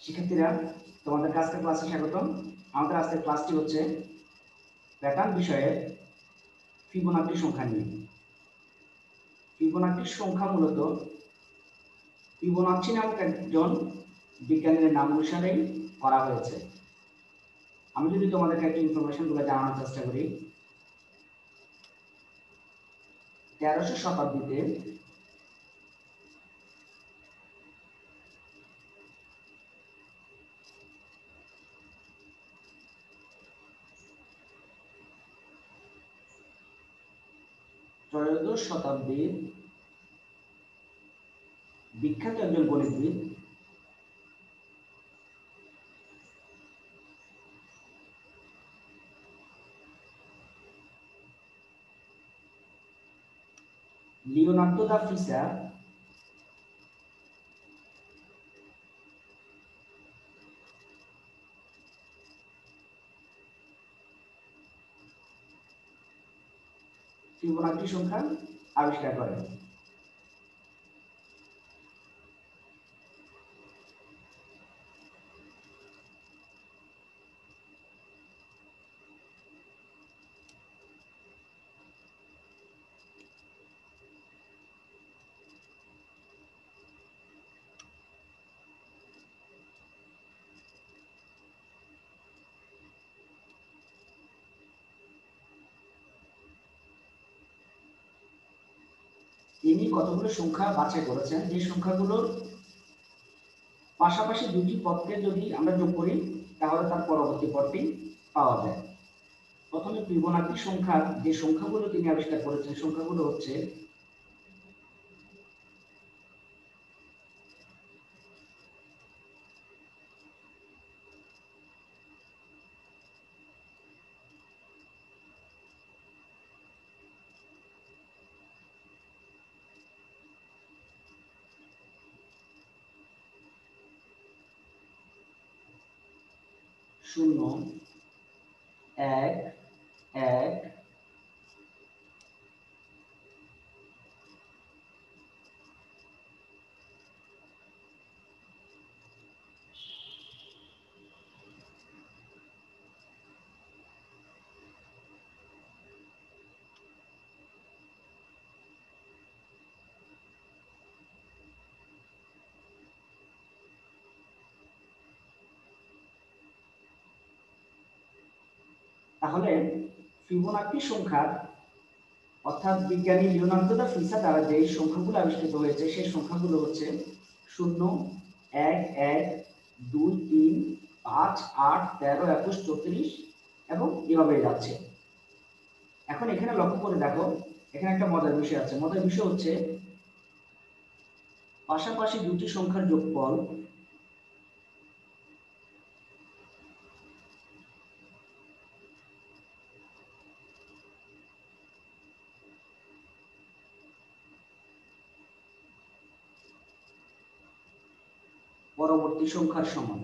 শিক্ষার্থীরা, তোমাদের আজকের ক্লাসে স্বাগতম। আমাদের আজকের ক্লাসটি হচ্ছে প্যাটার্ন বিষয়ে ফিবোনাচি সংখ্যা নিয়ে। ফিবোনাচি সংখ্যা মূলত ফিবোনাচি নামক একজন বিজ্ঞানীর নাম অনুসারেই করা হয়েছে। আমি যদি তোমাদেরকে একটু ইনফরমেশনগুলো জানানোর চেষ্টা করি, 1300 শতাব্দীতে ত্রয়োদশ শতাব্দীর বিখ্যাত একজন গণিতবিদ লিওনার্দো দা ভিঞ্চি ফিবোনাচি সংখ্যা আবিষ্কার করেন। তিনি কতগুলো সংখ্যা বাছাই করেছেন, যে সংখ্যাগুলোর পাশাপাশি দুটি পদকে যদি আমরা যোগ করি তাহলে তার পরবর্তী পদটি পাওয়া যায়। প্রথমে ফিবোনাচি সংখ্যার যে সংখ্যাগুলো তিনি আবিষ্কার করেছেন, সংখ্যাগুলো হচ্ছে 0, 1, 1, তাহলে ফিবোনাচি সংখ্যার অর্থাৎ বিজ্ঞানী লিওনার্দো দা ভিঞ্চি দ্বারা যে সংখ্যাগুলো আবিষ্কৃত হয়েছে সেই সংখ্যাগুলো হচ্ছে 0, 1, 1, 2, 3, 5, 8, 13, 21, 34 এবং এভাবে যাচ্ছে। এখন এখানে লক্ষ্য করে দেখো, এখানে একটা মজার বিষয় আছে। মজার বিষয় হচ্ছে পাশাপাশি দুটি সংখ্যার যোগফল পরবর্তী সংখ্যার সমান।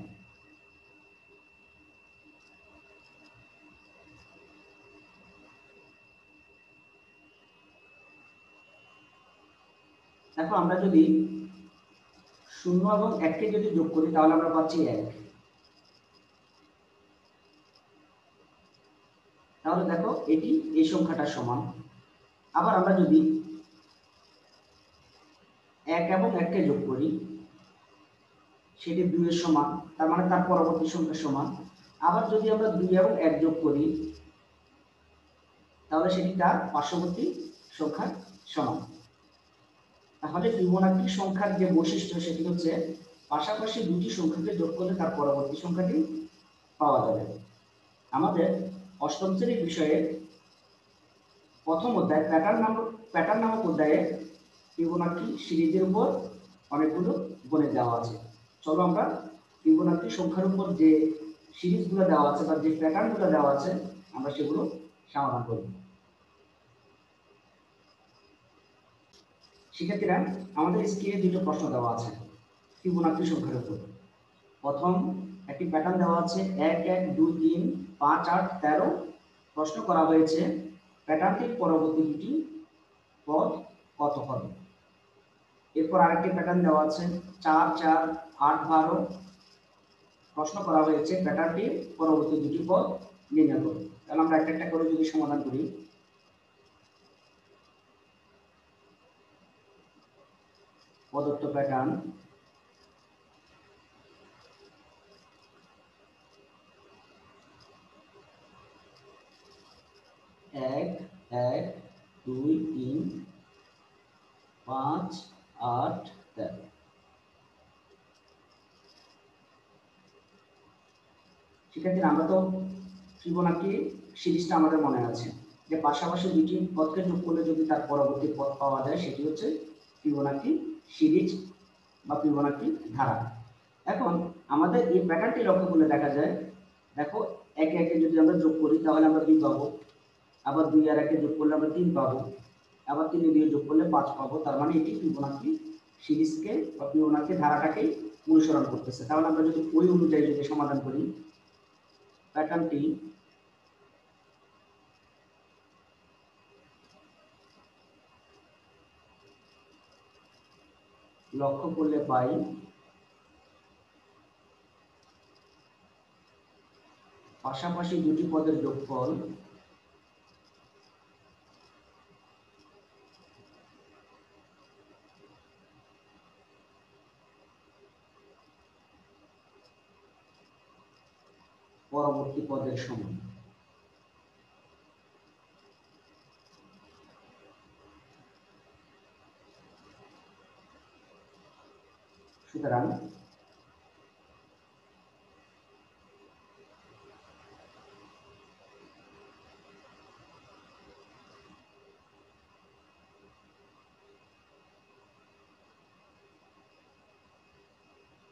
দেখো, আমরা যদি 0 এবং 1 কে যদি যোগ করি তাহলে আমরা পাচ্ছি 1। তাহলে দেখো এটি এই সংখ্যাটার সমান। আবার আমরা যদি 1 এবং 1 কে যোগ করি সেটি 2 এর সমান, তার মানে তার পরবর্তী সংখ্যার সমান। আবার যদি আমরা 2 এবং 1 যোগ করি তাহলে সেটি তার পার্শ্ববর্তী সংখ্যার সমান। তাহলে ফিবোনাচি সংখ্যার যে বৈশিষ্ট্য সেটি হচ্ছে পাশাপাশি দুটি সংখ্যাকে যোগ করলে তার পরবর্তী সংখ্যাটি পাওয়া যাবে। আমাদের অষ্টম শ্রেণীর বিষয়ে প্রথম অধ্যায় প্যাটার্ন নামক অধ্যায়ে ফিবোনাচি সিরিজের উপর অনেকগুলো গণিত দেওয়া আছে। চলো আমরা ফিবোনাচি সংখ্যার উপর যে সিরিজগুলো দেওয়া আছে বা যে প্যাটার্নগুলো দেওয়া আছে আমরা সেগুলো সমাধান করব। শিক্ষার্থীরা, আমাদের স্ক্রিনে দুটো প্রশ্ন দেওয়া আছে ফিবোনাচি সংখ্যার উপর। প্রথম একটি প্যাটার্ন দেওয়া আছে 1, 1, 2, 3, 5, 8, 13। প্রশ্ন করা হয়েছে প্যাটার্নটির পরবর্তী দুটি পদ কত হবে। এরপর আরেকটি প্যাটার্ন দেওয়া আছে 4, 4, 8, 12। প্রশ্ন করা হয়েছে প্যাটার্নটির পরবর্তী দুটি পদ নির্ণয় করুন। তাহলে আমরা একটা একটা করে যদি সমাধান করি, প্রদত্ত প্যাটার্ন এক, এক, 2, 3, 5, 8, 13। শিক্ষার্থীরা আমরা তো ফিবোনাকি সিরিজটা আমাদের মনে আছে যে পাশাপাশি দুটি পদকে যোগ করলে যদি তার পরবর্তী পদ পাওয়া যায় সেটি হচ্ছে ফিবোনাকি সিরিজ বা ফিবোনাকি ধারা। এখন আমাদের এই প্যাটার্নটি লক্ষ্য করলে দেখা যায়, দেখো একে একে যদি আমরা যোগ করি তাহলে আমরা 2 পাবো, আবার 2 আর 1 যোগ করলে আমরা 3 পাবো, আবার 3 দিয়ে যোগ করলে 5 পাবো। তার মানে এটি ফিবোনাকি সিরিজকে বা ফিবোনাকি ধারাটাকে অনুসরণ করতেছে। তাহলে আমরা যদি ওই অনুযায়ী যদি সমাধান করি, প্যাটার্নটি লক্ষ্য করলে পাই পাশাপাশি দুটি পদের যোগফল পরবর্তী পদের সমান। সুতরাং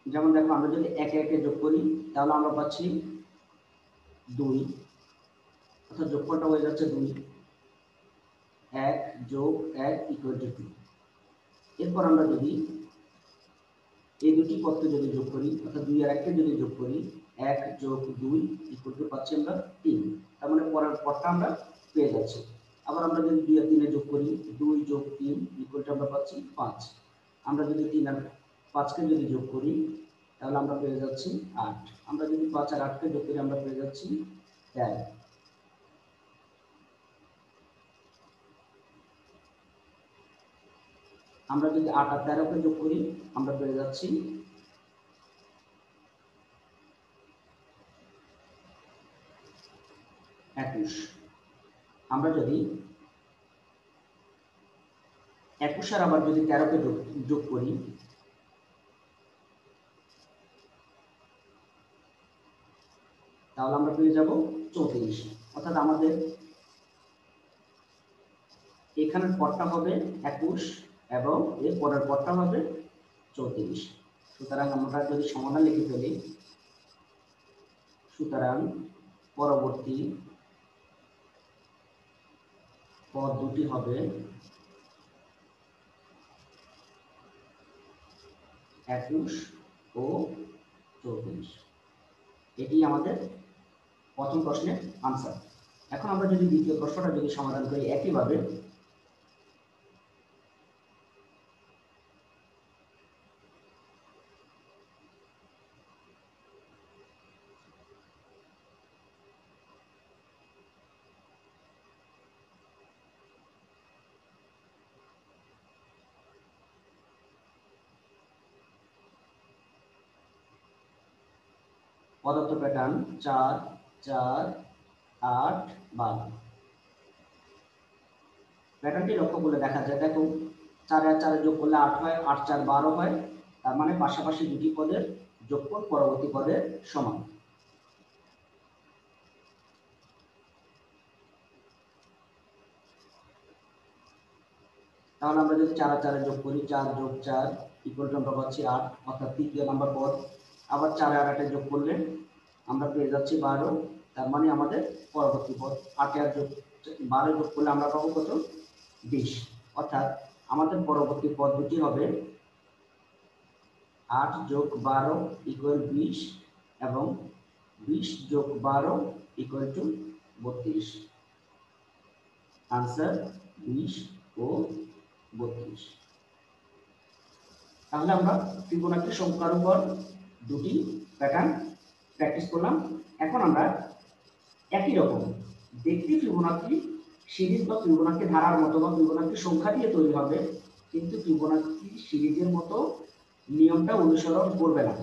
যেমন দেখো আমরা যদি একে একে যোগ করি তাহলে আমরা পাচ্ছি 2, অর্থাৎ যোগফলটা হয়ে যাচ্ছে 2, 1 যোগ 1 ইকুয়াল টু 2। এরপর আমরা যদি এই দুটি পদকে যদি যোগ করি, অর্থাৎ 2 আর 1 কে যদি যোগ করি, 1 যোগ 2 ইকুয়াল টু পাচ্ছি আমরা 3। তার মানে পরের পদটা আমরা পেয়ে যাচ্ছি। আবার আমরা যদি 2 আর 3 এ যোগ করি, 2 যোগ 3 ইকুয়াল টু আমরা পাচ্ছি 5। আমরা যদি 3 আর 5 কে যদি যোগ করি তাহলে আমরা পেয়ে যাচ্ছি 8। আমরা যদি 5 আর 8 কে যোগ করি আমরা পেয়ে যাচ্ছি 13। আমরা যদি 8 আর 13 কে যোগ করি আমরা পেয়ে যাচ্ছি 21। আমরা যদি 21 আর আবার যদি 13 কে যোগ করি তাহলে আমরা পেয়ে যাব 34। অর্থাৎ আমাদের এখানের পদটা হবে 21 এবং এর পরের পদটা হবে 34। সুতরাং আমরা যদি সমাধান লিখে ফেলি, সুতরাং পরবর্তী পদ দুটি হবে 21 ও 34। এটি আমাদের প্রথম প্রশ্নের আনসার। এখন আমরা যদি দ্বিতীয় প্রশ্নটা যদি সমাধান করি একইভাবে, প্রদত্ত প্যাটার্ন 4, 4, 8, 12। প্যাটার্নটি লক্ষ্য করলে দেখা যায়, দেখো 4 আর 4 যোগ করলে 8 হয়, 8 4 12 হয়। তার মানে পাশাপাশি দুটি পদের যোগফল পরবর্তী পদের সমান। তাহলে আমরা যদি 4 আর 4 যোগ করি, 4 যোগ 4 ইকুয়াল টু আমরা পাচ্ছি 8, অর্থাৎ তৃতীয় নাম্বার পদ। আবার 4 আর 8 যোগ করলে আমরা পেয়ে যাচ্ছি 12। তার মানে আমাদের পরবর্তী পদ 8 আর যোগ 12 যোগ করলে আমরা পাবো কত? 20। অর্থাৎ আমাদের পরবর্তী পদ দুটি হবে 8 যোগ 12 ইকুয়াল 20 এবং 20 যোগ 12 ইকুয়াল টু 32। আনসার 20 ও 32। তাহলে আমরা ফিবোনাকি সংখ্যার উপর দুটি প্যাটার্ন প্র্যাকটিস করলাম। এখন আমরা একই রকম দেখতে ফিবোনাকি সিরিজ বা ফিবোনাকি ধারার মতো বা ফিবোনাকি সংখ্যা দিয়ে তৈরি হবে, কিন্তু ফিবোনাকি সিরিজের মতো নিয়মটা অনুসরণ করবে না,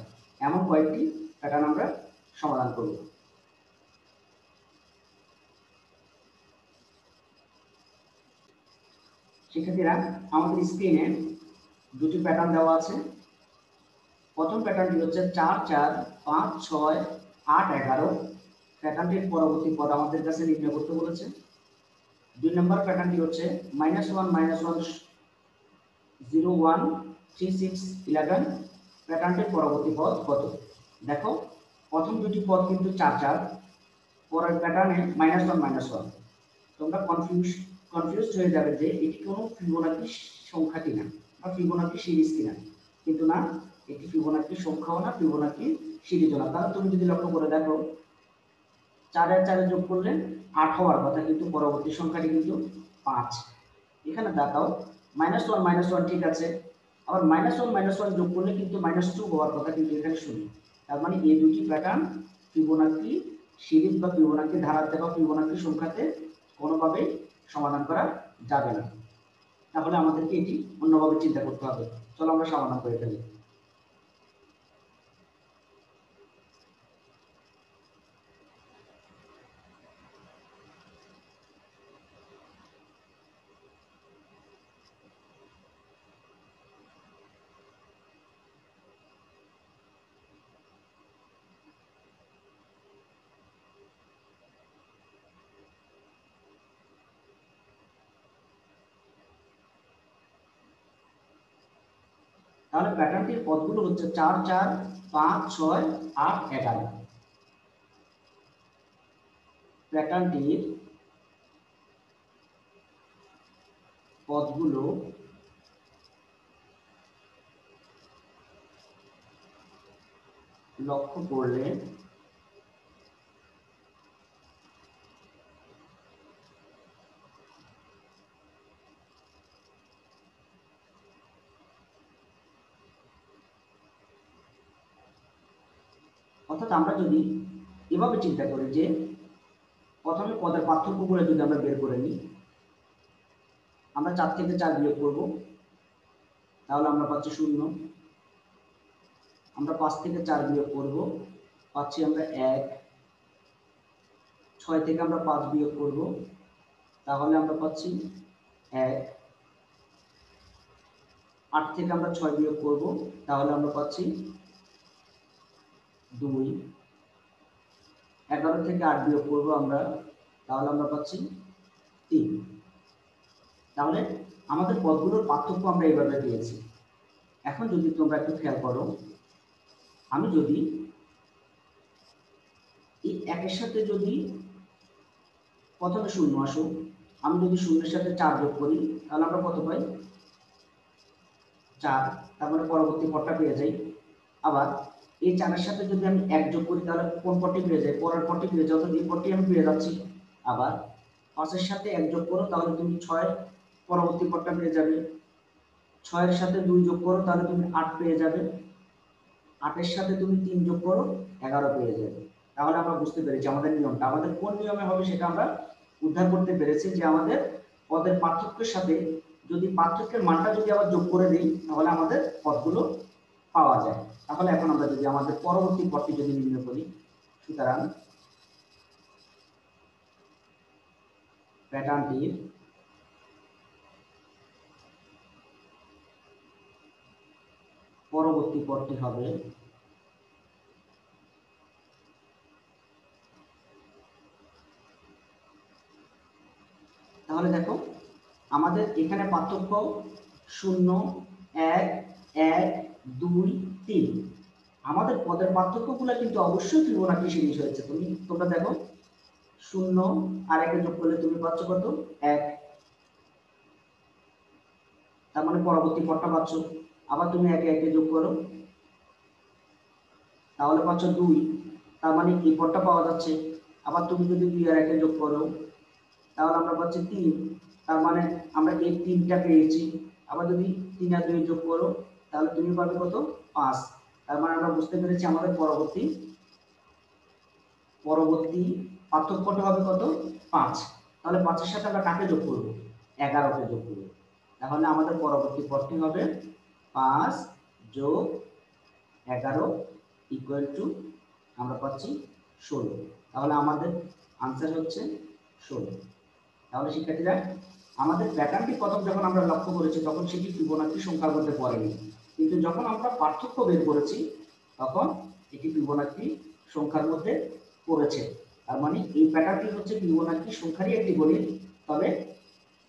এমন কয়েকটি প্যাটার্ন আমরা সমাধান করব। শিক্ষার্থীরা, আমাদের স্ক্রিনে দুটি প্যাটার্ন দেওয়া আছে। প্রথম প্যাটার্নটি হচ্ছে 4 4 5 6 8 11। প্যাটার্নটির পরবর্তী পদ আমাদের কাছে নির্ণয় করতে বলেছে। 2 নম্বর প্যাটার্নটি হচ্ছে -1 -1 0 1 3 6 11। প্যাটার্নটির পরবর্তী পদ কত? দেখো, প্রথম দুটি পদ কিন্তু 4 4, পরের প্যাটার্নে -1 -1। তোমরা কনফিউজ হয়ে যাবে যে এটি কোনো ফিবোনাকি সংখ্যা কিনা বা ফিবোনাকি সিরিজ কিনা, কিন্তু না, এটি ফিবোনাকি সংখ্যাও না, ফিবোনাকি সিরিজও না। কারণ তুমি যদি লক্ষ্য করে দেখো, 4 এর 4 যোগ করলে 8 হওয়ার কথা, কিন্তু পরবর্তী সংখ্যাটি কিন্তু 5। এখানে দেখাও -1 -1 ঠিক আছে, আবার -1 -1 যোগ করলে কিন্তু -2 হওয়ার কথা, কিন্তু এখানে 0। তার মানে এই দুটি প্যাটার্ন ফিবোনাকি সিরিজ বা ফিবোনাকি ধারাতে বা ফিবোনাকি সংখ্যাতে কোনোভাবেই সমাধান করা যাবে না। তাহলে আমাদেরকে এটি অন্যভাবে চিন্তা করতে হবে। চলো আমরা সমাধান করে ফেলি। তাহলে প্যাটার্নটির পদগুলো হচ্ছে 4 4 5 6 8 11। প্যাটার্নটির পদগুলো লক্ষ্য করলে অর্থাৎ আমরা যদি এভাবে চিন্তা করি যে প্রথমে পদের পার্থক্যগুলো যদি আমরা বের করে নিই, আমরা 4 থেকে 4 বিয়োগ করব, তাহলে আমরা পাচ্ছি 0। আমরা 5 থেকে 4 বিয়োগ করব, পাচ্ছি আমরা 1। 6 থেকে আমরা 5 বিয়োগ করব, তাহলে আমরা পাচ্ছি 1। 8 থেকে আমরা 6 বিয়োগ করব, তাহলে আমরা পাচ্ছি 2। 11 থেকে 8 বিয়োগ করব আমরা, তাহলে আমরা পাচ্ছি 3। তাহলে আমাদের পদগুলোর পার্থক্য আমরা এইভাবে পেয়েছি। এখন যদি তোমরা একটু খেয়াল করো, আমি যদি এই 1 এর সাথে যদি প্রথমে 0 আসুক, আমি যদি 0 এর সাথে 4 যোগ করি, তাহলে আমরা কত পাই? 4। তারপরে পরবর্তী পদটা পেয়ে যাই। আবার এই 4 এর সাথে যদি আমি 1 যোগ করি, তাহলে কোন পদটি পেয়ে যাই? পরের পদটি পেয়ে যাই, অর্থাৎ এই পদটি আমি পেয়ে যাচ্ছি। আবার 5 এর সাথে 1 যোগ করো, তাহলে তুমি 6 পরবর্তী পদটা পেয়ে যাবে। 6 এর সাথে 2 যোগ করো, তাহলে তুমি 8 পেয়ে যাবে। 8 এর সাথে তুমি 3 যোগ করো, 11 পেয়ে যাবে। তাহলে আমরা বুঝতে পেরেছি আমাদের নিয়মটা, আমাদের কোন নিয়মে হবে সেটা আমরা উদ্ধার করতে পেরেছি, যে আমাদের পদের পার্থক্যের সাথে যদি পার্থক্যের মানটা যদি আবার যোগ করে দিই, তাহলে আমাদের পদগুলো পাওয়া যায়। তাহলে এখন আমরা যদি আমাদের পরবর্তী পদটি যদি নির্ণয় করি, সুতরাং প্যাটার্নটির পরবর্তী পদটি হবে তাহলে দেখো, আমাদের এখানে পার্থক্য 0 1 1 2 3। আমাদের পদের পার্থক্যগুলো কিন্তু অবশ্যই ফিবোনাকি সিরিজ হয়েছে। তোমরা দেখো, 0 আর 1 যোগ করলে তুমি পাচ্ছ কত? 1। তার মানে পরবর্তী পদটা পাচ্ছ। আবার তুমি 1 1 যোগ করো, তাহলে পাচ্ছ 2। তার মানে এই পদটা পাওয়া যাচ্ছে। আবার তুমি যদি 2 আর 1 যোগ করো, তাহলে আমরা পাচ্ছি 3। তার মানে আমরা এই 3টা পেয়েছি। আবার যদি 3 আর 2 যোগ করো, তাহলে তুমি পাবে কত? 5। তার মানে আমরা বুঝতে পেরেছি আমাদের পরবর্তী পরবর্তী পার্থক্যটা হবে কত? 5। তাহলে 5-এর সাথে আমরা কাকে যোগ করব? 11কে যোগ করব। তাহলে আমাদের পরবর্তী পদটি হবে 5 যোগ 11 ইকুয়াল টু আমরা পাচ্ছি 16। তাহলে আমাদের আনসার হচ্ছে 16। তাহলে শিক্ষার্থীরা আমাদের প্যাটার্নটি প্রথম যখন আমরা লক্ষ্য করেছি তখন সেটি ফিবোনাকি সংখ্যার মধ্যে পড়েনি, কিন্তু যখন আমরা পার্থক্য বের করেছি তখন এটি ফিবোনাকি সংখ্যার মধ্যে পড়েছে। তার মানে এই প্যাটার্নটি হচ্ছে ফিবোনাকি সংখ্যারই একটি গণিত, তবে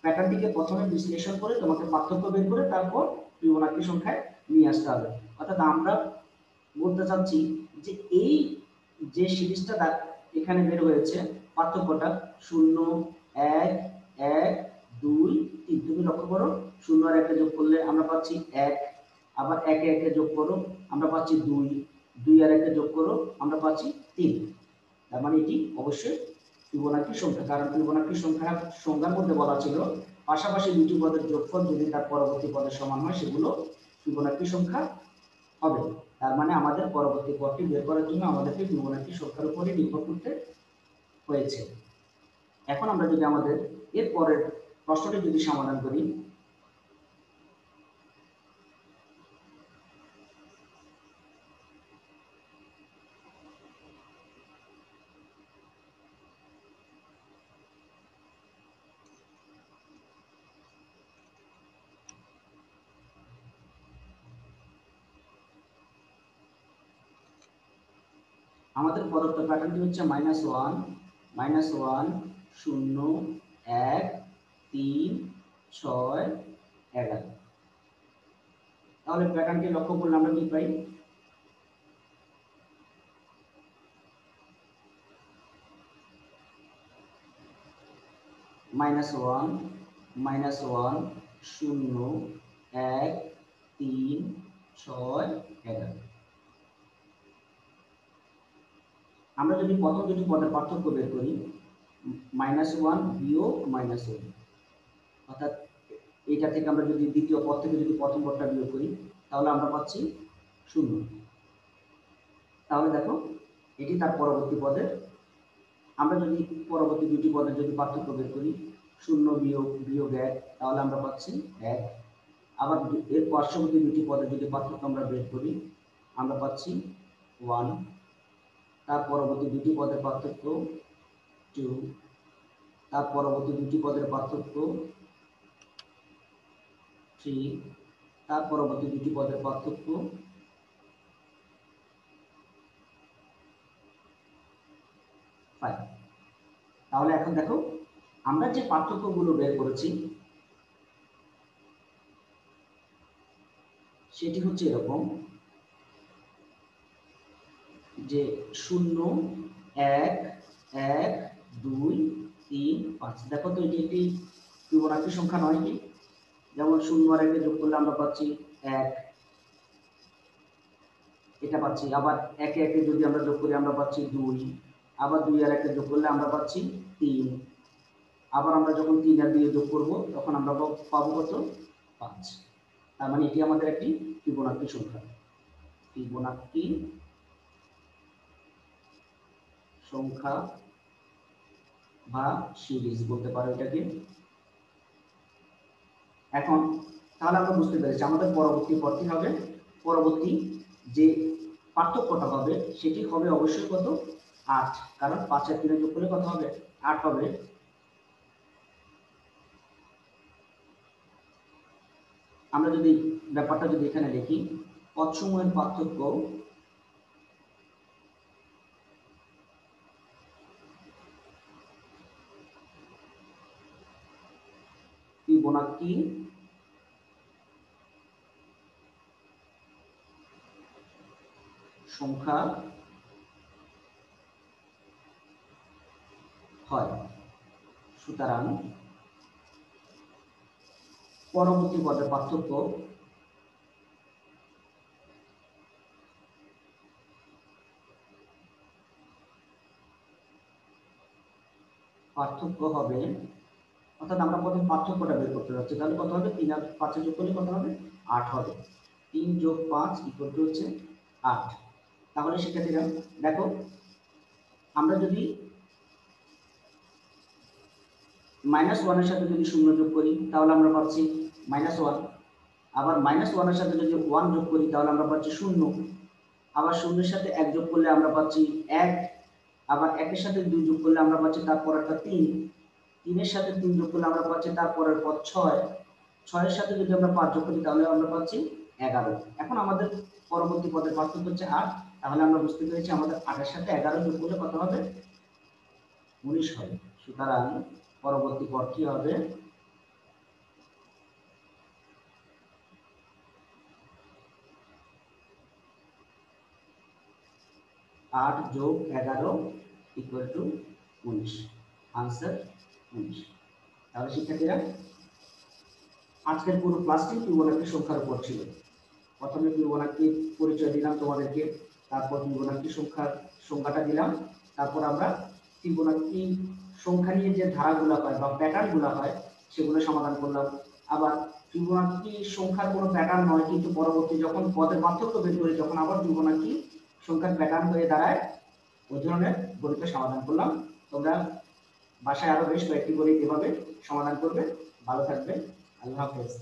প্যাটার্নটিকে প্রথমে বিশ্লেষণ করে তোমাকে পার্থক্য বের করে তারপর ফিবোনাকি সংখ্যায় নিয়ে আসতে হবে। অর্থাৎ আমরা বলতে চাচ্ছি যে এই যে সিরিজটা এখানে বের হয়েছে পার্থক্যটা 0 1 1 2 3, তুমি লক্ষ্য করো 0 আর 1 যোগ করলে আমরা পাচ্ছি 1, আবার 1 1 যোগ করো আমরা পাচ্ছি 2, 2 আর 1 যোগ করো আমরা পাচ্ছি 3। তার মানে এটি অবশ্যই ফিবোনাকি সংখ্যা, কারণ ফিবোনাকি সংখ্যার মধ্যে বলা ছিল পাশাপাশি দুটি পদের যোগফল যদি তার পরবর্তী পদের সমান হয় সেগুলো ফিবোনাকি সংখ্যা হবে। তার মানে আমাদের পরবর্তী পদটি বের করার জন্য আমাদেরকে ফিবোনাকি সংখ্যার উপরে নির্ভর করতে হয়েছে। এখন আমরা যদি আমাদের এর পরের প্রশ্নটি যদি সমাধান করি, আমাদের প্রদত্ত প্যাটার্নটি হচ্ছে -1 -1 0 1 3 6 11। তাহলে প্যাটার্নটি লক্ষ্য করলে আমরা কি পাই? -1 -1 0 1 3 6 11। আমরা যদি প্রথম দুটি পদের পার্থক্য বের করি, -1 বিয়োগ -1, অর্থাৎ এইটা থেকে আমরা যদি দ্বিতীয় পদ থেকে যদি প্রথম পদটা বিয়োগ করি তাহলে আমরা পাচ্ছি 0। তাহলে দেখো এটি তার পরবর্তী পদের, আমরা যদি পরবর্তী দুটি পদের যদি পার্থক্য বের করি 0 বিয়োগ 1 তাহলে আমরা পাচ্ছি 1। আবার এর পার্শ্ববর্তী দুটি পদের যদি পার্থক্য আমরা বের করি আমরা পাচ্ছি 1। তার পরবর্তী দুটি পদের পার্থক্য 2, তার পরবর্তী দুটি পদের পার্থক্য 3, তার পরবর্তী দুটি পদের পার্থক্য 5। তাহলে এখন দেখো আমরা যে পার্থক্যগুলো বের করেছি সেটি হচ্ছে এরকম যে 0 1 1 2 3 5। দেখো তো এটি একটি ফিবোনাকি সংখ্যা নয় কি? যেমন 0 আর 1 যোগ করলে আমরা পাচ্ছি 1, এটা পাচ্ছি। আবার 1 1 যদি আমরা যোগ করি আমরা পাচ্ছি 2, আবার 2 আর 1 যোগ করলে আমরা পাচ্ছি 3, আবার আমরা যখন 3 আর 2 যোগ করব তখন আমরা পাবো কত? 5। তার মানে এটি আমাদের একটি ফিবোনাকি সংখ্যা। ফিবোনাকি সংখ্যা বা সিরিজ বলতে পারো এটাকে। এখন তাহলে আমরা বুঝতে পেরেছি আমাদের পরবর্তী পদটি হবে, পরবর্তী যে পার্থক্যটা হবে সেটি হবে অবশ্যই কত? 8, কারণ 5 আর 3 যোগ করলে কত হবে? 8 হবে। আমরা যদি ব্যাপারটা যদি এখানে দেখি পদসমূহের পার্থক্য ফিবোনাকি সংখ্যা হয়। সুতরাং পরবর্তী পদের পার্থক্য হবে, অর্থাৎ আমরা প্রথম পার্থক্যটা বের করতে যাচ্ছি। তাহলে কত হবে? 3 আর 5 যোগ করলে কত হবে? 8 হবে। 3 যোগ 5 ইকুয়াল টু হচ্ছে 8। তাহলে শিক্ষার্থীরা দেখো আমরা যদি -1 এর সাথে যদি 0 যোগ করি তাহলে আমরা পাচ্ছি -1, আবার -1 এর সাথে যদি 1 যোগ করি তাহলে আমরা পাচ্ছি 0, আবার 0 এর সাথে 1 যোগ করলে আমরা পাচ্ছি 1, আবার 1 এর সাথে 2 যোগ করলে আমরা পাচ্ছি তারপর একটা 3, 3 এর সাথে 3 যোগ করলে আমরা পাচ্ছি তারপরের পদ 6, 6 এর সাথে যদি আমরা 5 যোগ করি তাহলে আমরা পাচ্ছি 11। এখন আমাদের পরবর্তী পদের পার্থক্য হচ্ছে 8, তাহলে আমরা বুঝতে পেরেছি আমাদের 8 এর সাথে 11 যোগ করলে কত হবে, 19 হবে। সুতরাং পরবর্তী পদ কি হবে, 8 যোগ 11 ইকুয়াল টু 19, আনসার 19। তাহলে শিক্ষার্থীরা আজকের পুরো ক্লাসটি ফিবোনাকি সংখ্যার উপর ছিল। প্রথমে ফিবোনাকির পরিচয় দিলাম তোমাদেরকে, তারপর ফিবোনাকি সংখ্যাটা দিলাম, তারপর আমরা ফিবোনাকি সংখ্যা নিয়ে যে ধারাগুলো হয় বা প্যাটার্নগুলো হয় সেগুলো সমাধান করলাম। আবার ফিবোনাকি সংখ্যার কোনো প্যাটার্ন নয়, কিন্তু পরবর্তী যখন পদের পার্থক্য বের করি তখন আবার ফিবোনাকি সংখ্যার প্যাটার্ন হয়ে দাঁড়ায়, ওই ধরনের গণিতের সমাধান করলাম। তোমরা বাসায় আরো বেশ কয়েকটি গণিত এভাবে সমাধান করবে। ভালো থাকবে, আল্লাহ হাফেজ।